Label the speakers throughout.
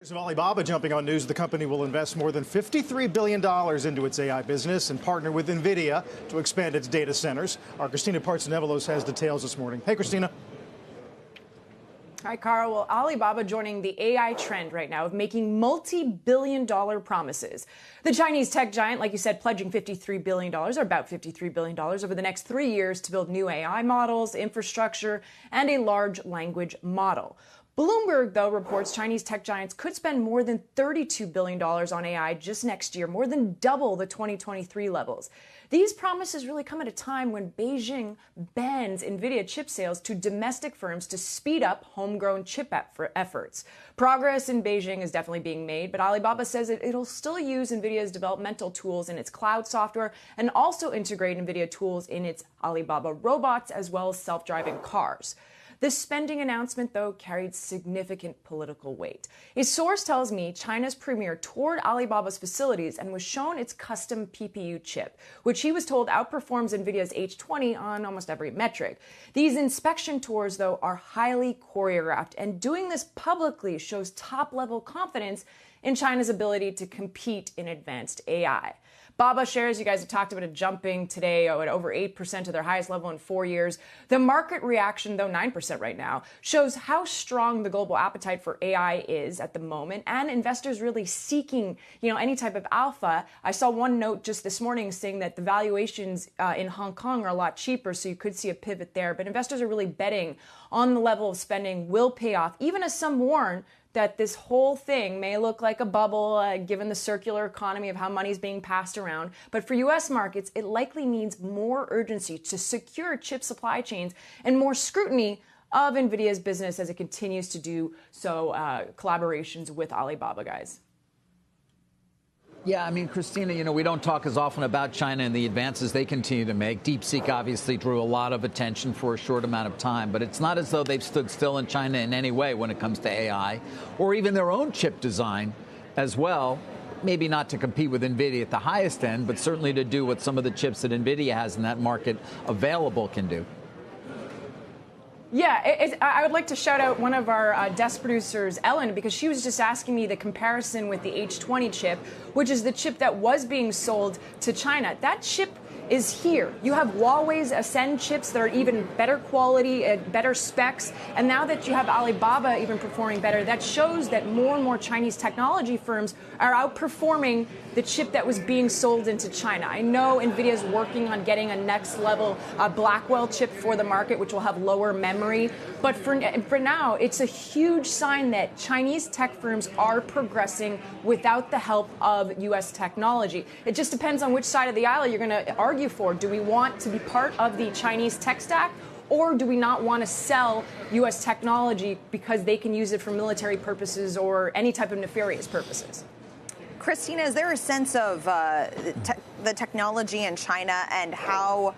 Speaker 1: Of Alibaba jumping on news the company will invest more than $53 billion into its AI business and partner with NVIDIA to expand its data centers. Our Christina Partsenevelos has details this morning. Hey, Christina.
Speaker 2: Hi, Carl. Well, Alibaba joining the AI trend right now of making multi-billion-dollar promises. The Chinese tech giant, like you said, pledging $53 billion, or about $53 billion over the next 3 years to build new AI models, infrastructure, and a large language model. Bloomberg, though, reports Chinese tech giants could spend more than $32 billion on AI just next year, more than double the 2023 levels. These promises really come at a time when Beijing bans NVIDIA chip sales to domestic firms to speed up homegrown chip efforts. Progress in Beijing is definitely being made, but Alibaba says it'll still use NVIDIA's developmental tools in its cloud software and also integrate NVIDIA tools in its Alibaba robots as well as self-driving cars. This spending announcement, though, carried significant political weight. A source tells me China's premier toured Alibaba's facilities and was shown its custom PPU chip, which he was told outperforms NVIDIA's H20 on almost every metric. These inspection tours, though, are highly choreographed, and doing this publicly shows top-level confidence in China's ability to compete in advanced AI. Baba shares, you guys have talked about it, jumping today at over 8% to their highest level in 4 years. The market reaction, though 9% right now, shows how strong the global appetite for AI is at the moment, and investors really seeking, any type of alpha. I saw one note just this morning saying that the valuations in Hong Kong are a lot cheaper, so you could see a pivot there. But investors are really betting on the level of spending will pay off, even as some warn that this whole thing may look like a bubble, given the circular economy of how money is being passed around. But for U.S. markets, it likely needs more urgency to secure chip supply chains and more scrutiny of NVIDIA's business as it continues to do so, collaborations with Alibaba, guys.
Speaker 3: Yeah, I mean, Christina, we don't talk as often about China and the advances they continue to make. DeepSeek obviously drew a lot of attention for a short amount of time, but it's not as though they've stood still in China in any way when it comes to AI or even their own chip design as well. Maybe not to compete with NVIDIA at the highest end, but certainly to do what some of the chips that NVIDIA has in that market available can do.
Speaker 2: Yeah, I would like to shout out one of our desk producers, Ellen, because she was just asking me the comparison with the H20 chip, which is the chip that was being sold to China. That chip is here. You have Huawei's Ascend chips that are even better quality, better specs, and now that you have Alibaba even performing better, that shows that more and more Chinese technology firms are outperforming the chip that was being sold into China. I know NVIDIA is working on getting a next level Blackwell chip for the market, which will have lower memory, but for now, it's a huge sign that Chinese tech firms are progressing without the help of U.S. technology. It just depends on which side of the aisle you're going to argue for. Do we want to be part of the Chinese tech stack, or do we not want to sell U.S. technology because they can use it for military purposes or any type of nefarious purposes?
Speaker 4: Christina, is there a sense of the technology in China and how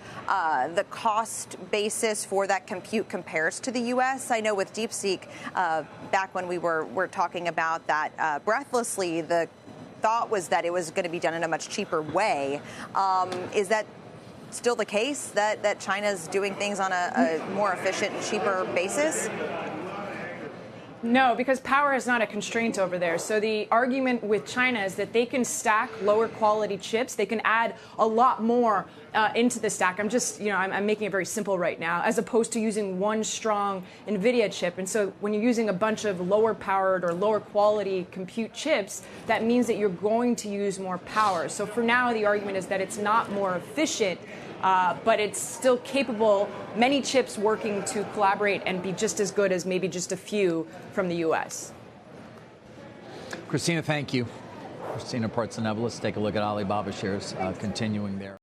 Speaker 4: the cost basis for that compute compares to the U.S.? I know with DeepSeek, back when we were talking about that breathlessly, the thought was that it was going to be done in a much cheaper way. Is that still the case, that China's doing things on a more efficient and cheaper basis?
Speaker 2: No, because power is not a constraint over there. So the argument with China is that they can stack lower quality chips. They can add a lot more into the stack. I'm making it very simple right now, as opposed to using one strong NVIDIA chip. And so when you're using a bunch of lower powered or lower quality compute chips, that means that you're going to use more power. So for now, the argument is that it's not more efficient, but it's still capable, many chips working to collaborate and be just as good as maybe just a few from the U.S.
Speaker 3: Christina, thank you. Christina Partsenevelos, take a look at Alibaba shares continuing there.